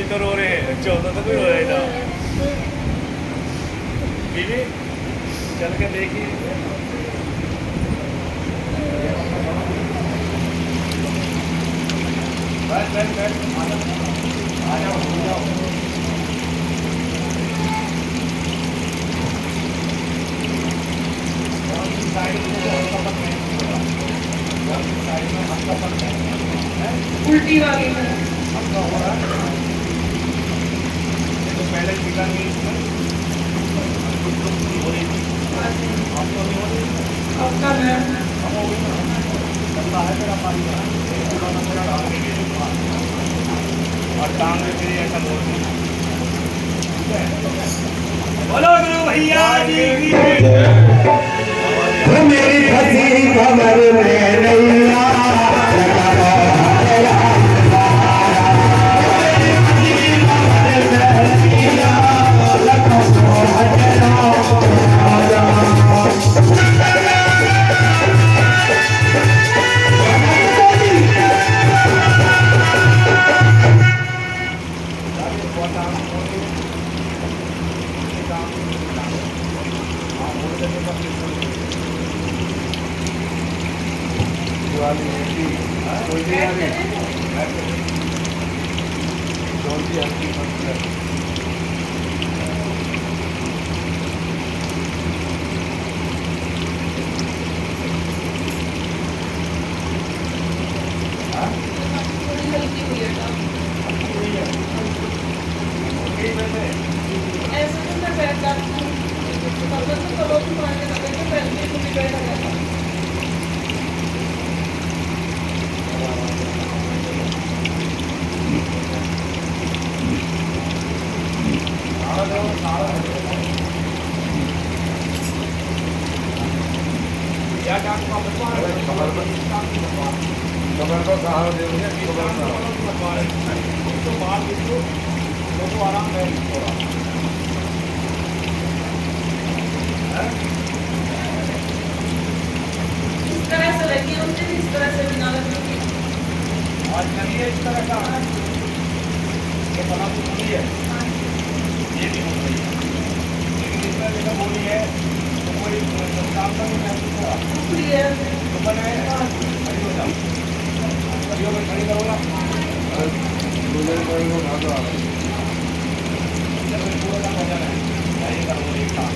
तो रो रहे हैं, 14 तो कोई रोया ही ना। बीवी चल के देखी आ जाओ उल्टी वाली हो रहा है तो पहले टीका नहीं इसमें हो रही थी आपको नहीं हो रही अब कब है हम हो गई ना है मेरा पानी और टांग में फिर ऐसा बोलती बोलो गुरु भैया जी मेरी फंसी कमर में नैया आज नहीं है इस तरह का ये बना तो नहीं है बोली है तो कोई काम का नहीं महसूस हुआ तो बने खड़ी हो जाओ, खड़ी हो गई, खड़ी करो ना। पूरा काम हो जाना है, नहीं करो एक काम।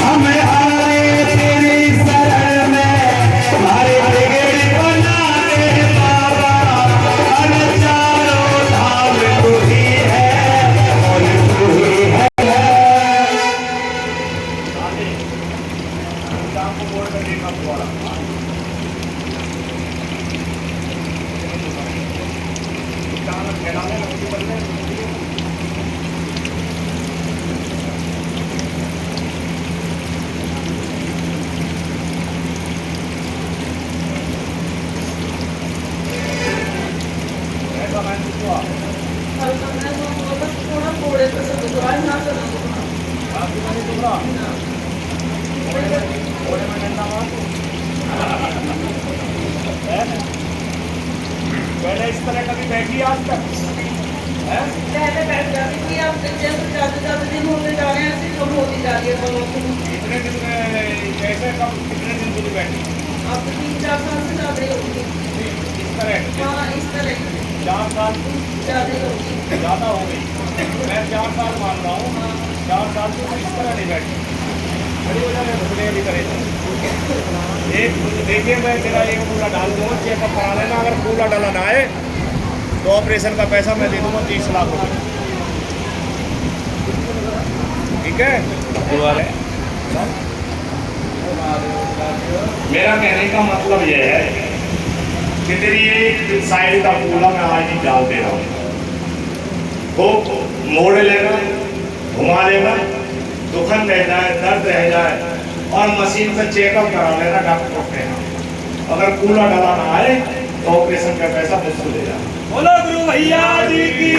हम आए तेरी शरण में, हमारे बिगड़ बनाने बाबा। हर चारों धाम तू ही है और तू ही है। काम को बोल कर देखा दोबारा। काम फैलाने लगती बदले ऐसा महसूस हुआ। आपकी मैंने सुना थोड़े में डंडा मार दूं। पहले इस तरह कभी बैठी आज तक है? कितने दिन में कैसे कब कितने दिन दूर बैठी इस तरह 4 साल ज़्यादा हो गई। मैं 4 साल मान रहा हूँ, 4 साल से मैं इस तरह नहीं बैठी, खड़ी हो जाए घुटने भी करे। एक देखिए मैं तेरा एक पूरा डाल दूँगा, चेकअप करा लेना। अगर पूरा डाला ना आए तो ऑपरेशन का पैसा मैं दे दूँगा 30 लाख रुपये, ठीक है? मेरा कहने का मतलब यह है कि तेरी एक साइड का पूरा मैं आज ही डाल दे रहा हूँ, वो मोड़ लेना, घुमा लेना, दुखन रह जाए, दर्द रह जाए और मशीन से चेकअप करा लेना डॉक्टर के यहाँ। अगर कूला डाला ना आए तो ऑपरेशन का पैसा मुझसे ले जाना। बोलो गुरु भैया जी की।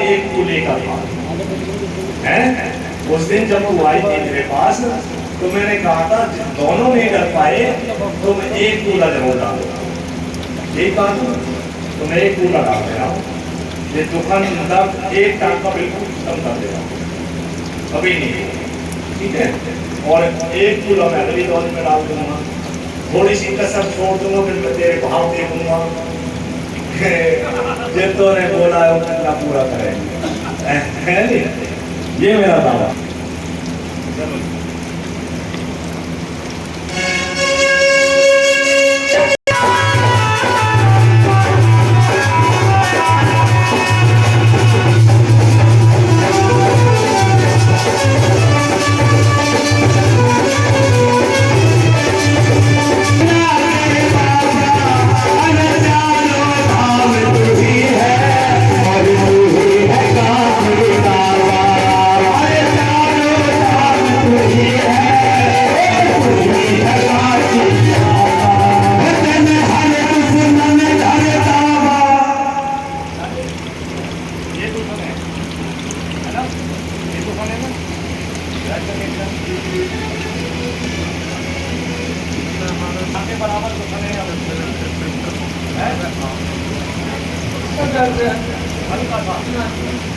एक कूले का था है, उस दिन जब वो आई थी मेरे पास तो मैंने कहा था दोनों नहीं कर पाए तो मैं एक कूला जरूर डालूंगा। एक कहा तो मैं एक कूला डाल दे रहा हूँ, ये दुकान दर्द एक टाइम का बिल्कुल खत्म कर दे रहा हूँ, अभी नहीं, ठीक है? और एक कूला मैं अगली दौर में डाल दूंगा, थोड़ी सी कसर छोड़ दूंगा, फिर मैं तेरे भाव देखूंगा। जिन तो ने बोला है वो कितना पूरा करेंगे, है नहीं? ये मेरा दावा।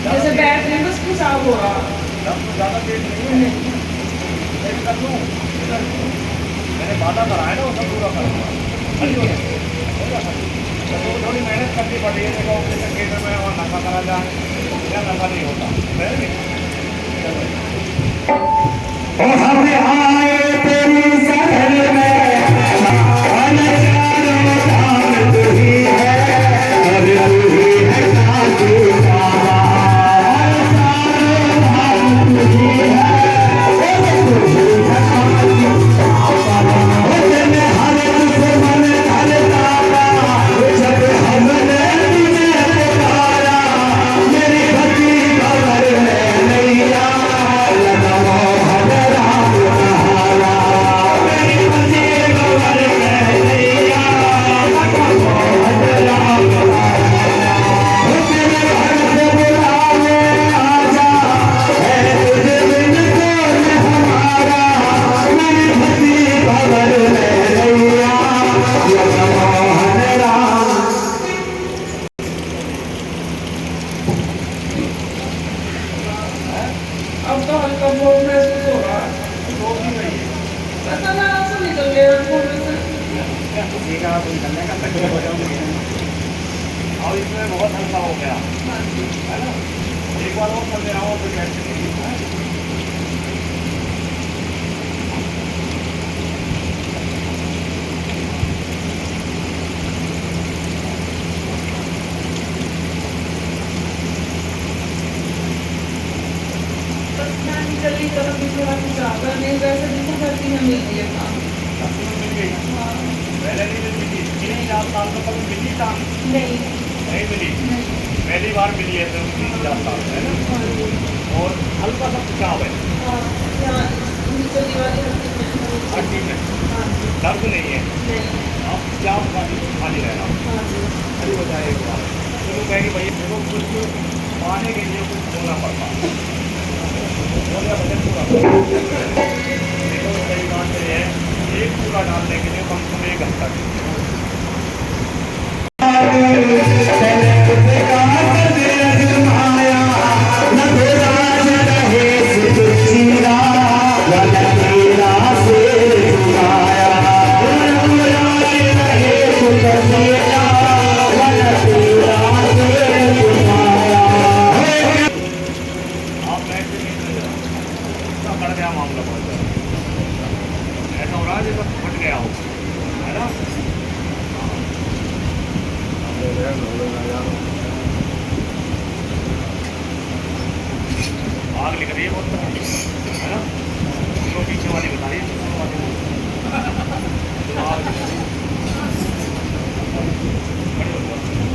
जैसे बैटरी बस खिंचाव हो रहा ज़्यादा तेज नहीं है, कर लूँ मैंने वादा कराया ना, वो सब पूरा करूँगा। थोड़ी मेहनत करनी पड़ी है, देखो ऑपरेशन थिएटर में वहाँ नफा करा जाए या नफा नहीं होता। हम आए तेरी शरण में, हर चारों धाम तू ही है और तू ही है काशी बाबा। हर चारों धाम तू ही है और तू ही है काशी बाबा। दिन हर दुश्मन हर तारा, जब हमने तुझे पुकारा में बहुत हल्का हो गया हाँ जी। है ना। एक बार और कर दे रहा हूँ फिर टेंशन नहीं है। बस मैं जल्दी करो कि थोड़ा कुछ आकर नहीं वैसे देखो करती है मिल गया काम। डॉक्यूमेंट मिल गई हाँ पहले नहीं मिलती थी 3-4 साल में कभी मिली काम नहीं नहीं मिली। नहीं पहली बार मिली है तो 3-4 साल में है ना। हाँ जी। और हल्का सा खिंचाव है हाँ यहाँ नीचे दीवार हड्डी में हाँ जी। दर्द नहीं है। नहीं आप क्या खाली रहना हाँ जी। अरे बताए एक बार तो कहेंगे भाई देखो कुछ पाने के लिए कुछ होना पड़ता है बोलिया बजट पूरा देखो सही बात ये है एक पूरा डालने के लिए कम से कम 1 घंटा आप बैठ के नहीं चले जाओ इतना बढ़ गया मामला बहुत ज़्यादा ऐसा हो रहा है जैसे फट गया हो है ना। आग लिख रही है बहुत है ना। तो पीछे वाली बता रही है आग लिख रही है। बड़ी होती है।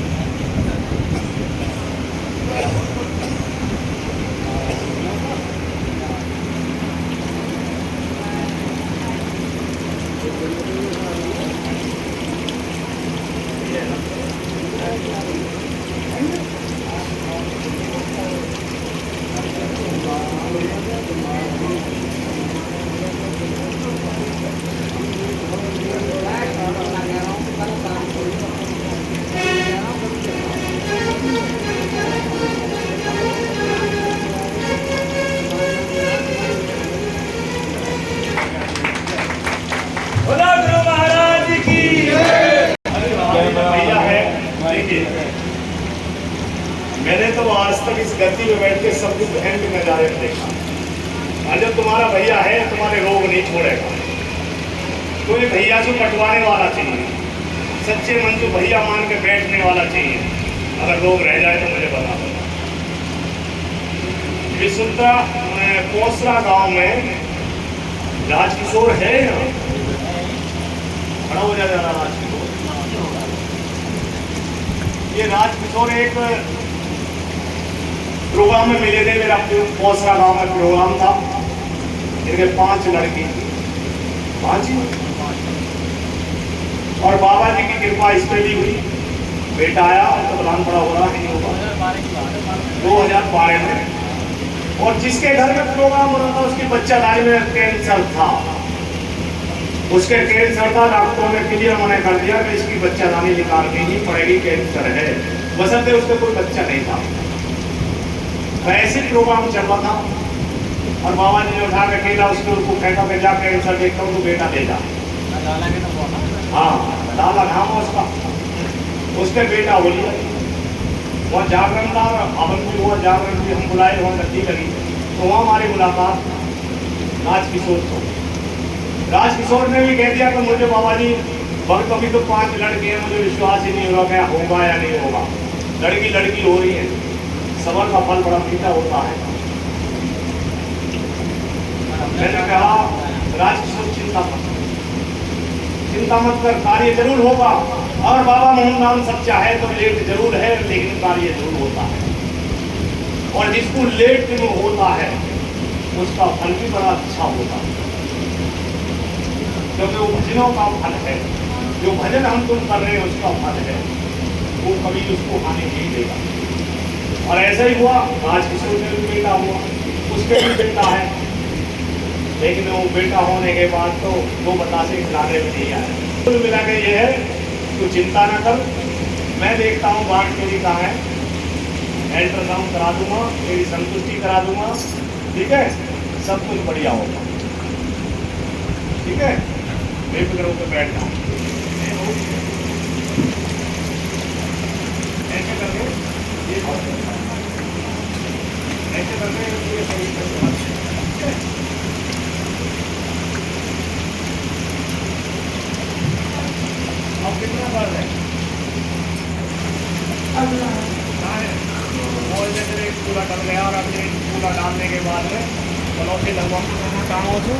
बोला गुरु महाराज की भैया है। देखिए मैंने तो आज तक इस गद्दी में बैठ के सब कुछ बहन के नजारे में देखा और जब तुम्हारा भैया है तुम्हारे रोग नहीं छोड़ेगा। तो ये भैया से कटवाने वाला चाहिए सच्चे मन को भैया मान के बैठने वाला चाहिए। अगर रोग रह जाए तो मुझे बता दो। विशुद्धा कोसरा गांव में राजकिशोर है ना खड़ा हो जाएगा राजकिशोर। ये राजकिशोर एक प्रोग्राम में मिले थे मेरा कोसरा गांव में प्रोग्राम था। इनके 5 लड़की 5 ही और बाबा जी की कृपा इस पे भी हुई। बेटा आया तो बलान बड़ा हो रहा नहीं होगा 2012 में। और जिसके घर में प्रोग्राम हो रहा था उसकी बच्चादानी में कैंसर था। उसके कैंसर का डॉक्टरों ने क्लियर मना कर दिया कि इसकी बच्चादानी निकालनी ही पड़ेगी कैंसर है। बसंत उसका कोई बच्चा नहीं था। ऐसे प्रोग्राम चल रहा था और बाबा जी ने उठा के अकेला उसके उसको फेंका के जा कैंसर देखता हूँ तो बेटा ले जा। हाँ लाला नाम है उसका। उसके बेटा हो लिया। वहाँ जागरण था हवन भी हुआ जागरण भी हम बुलाए वहाँ गद्दी लगी तो वहाँ हमारी मुलाकात राजकिशोर को। राजकिशोर ने भी कह दिया कि मुझे बाबा जी वक्त अभी तो 5 लड़के हैं मुझे विश्वास ही नहीं हो रहा क्या होगा या नहीं होगा। लड़की लड़की हो रही है। सबर का फल बड़ा मीठा होता है। मैंने कहा राजकिशोर चिंता मत कर कार्य जरूर होगा। और बाबा मोहन राम सच्चा है तो लेट जरूर है लेकिन कार्य जरूर होता है। और जिसको लेट में होता है उसका फल भी बड़ा अच्छा होता है क्योंकि वो भजनों का फल है। जो भजन हम तुम कर रहे हैं उसका फल है वो कभी उसको आने नहीं देगा। और ऐसा ही हुआ राजकिशोर में भी बेटा हुआ उसके भी बेटा है लेकिन वो बेटा होने के बाद तो 2 बतासे खिलाने में नहीं आया। कुल मिला के ये है तो चिंता न कर। मैं देखता हूँ बाढ़ मेरी कहाँ है अल्ट्रासाउंड करा दूंगा मेरी संतुष्टि करा दूंगा। ठीक है सब कुछ बढ़िया होगा। ठीक है बेफिक्र होकर बैठ जाओ ऐसे करके पूरा डल गया और अब ये पूरा डालने के बाद में पलौसे लगवाऊँ छूँ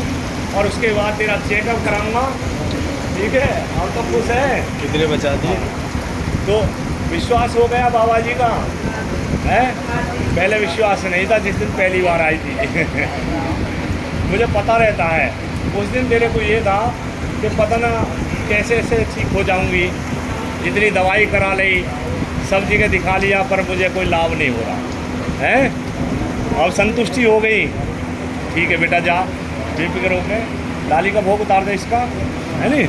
और उसके बाद तेरा चेकअप कराऊंगा, ठीक है। और तो खुश है, कितने बचा दिए? तो विश्वास हो गया बाबा जी का है। पहले विश्वास नहीं था जिस दिन पहली बार आई थी मुझे पता रहता है। उस दिन तेरे को ये था कि पता ना कैसे ऐसे ठीक हो जाऊंगी, इतनी दवाई करा ली, सब जगह दिखा लिया, पर मुझे कोई लाभ नहीं हो रहा है। अब संतुष्टि हो गई, ठीक है बेटा जा बेफिक्र होकर डाली का भोग उतार दे इसका, है नहीं।